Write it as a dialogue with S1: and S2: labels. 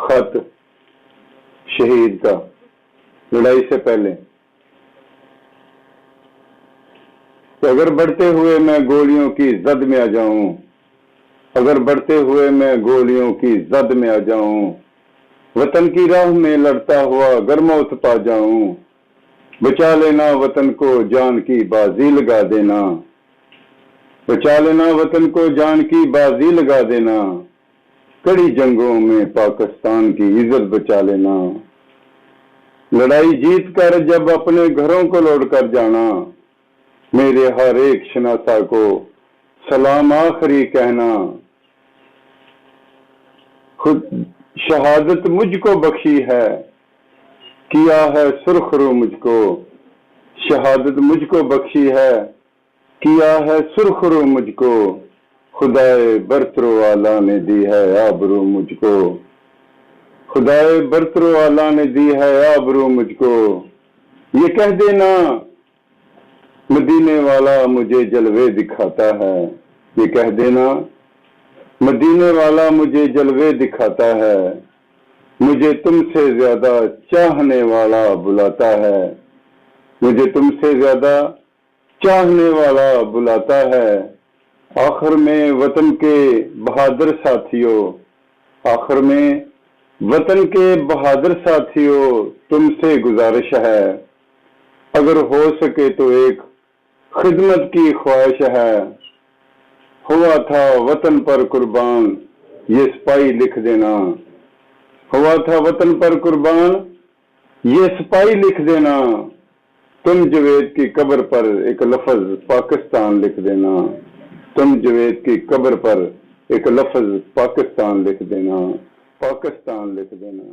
S1: خط شہید کا لڑائی سے پہلے. اگر بڑھتے ہوئے میں گولیوں کی زد میں آ جاؤں، اگر بڑھتے ہوئے میں گولیوں کی زد میں آ جاؤں، وطن کی راہ میں لڑتا ہوا اگر موت پا جاؤں، بچا لینا وطن کو جان کی بازی لگا دینا، بچا لینا وطن کو جان کی بازی لگا دینا، کڑی جنگوں میں پاکستان کی عزت بچا لینا، لڑائی جیت کر جب اپنے گھروں کو لوٹ کر جانا، میرے ہر ایک شناسا کو سلام آخری کہنا، خود شہادت مجھ کو بخشی ہے، کیا ہے سرخ رو مجھ کو، شہادت مجھ کو بخشی ہے، کیا ہے سرخ رو مجھ کو، خدائے برترو والا نے دی ہے آبرو مجھ کو، خدائے برترو والا نے دی ہے آبرو مجھ کو، یہ کہہ دینا مدینے والا مجھے جلوے دکھاتا ہے، یہ کہہ دینا مدینے والا مجھے جلوے دکھاتا ہے، مجھے تم سے زیادہ چاہنے والا بلاتا ہے، مجھے تم سے زیادہ چاہنے والا بلاتا ہے، آخر میں وطن کے بہادر ساتھیوں، آخر میں وطن کے بہادر ساتھیوں تم سے گزارش ہے، اگر ہو سکے تو ایک خدمت کی خواہش ہے، ہوا تھا وطن پر قربان یہ سپاہی لکھ دینا، ہوا تھا وطن پر قربان یہ سپاہی لکھ دینا، تم جوید کی قبر پر ایک لفظ پاکستان لکھ دینا، تم جوید کی قبر پر ایک لفظ پاکستان لکھ دینا، پاکستان لکھ دینا۔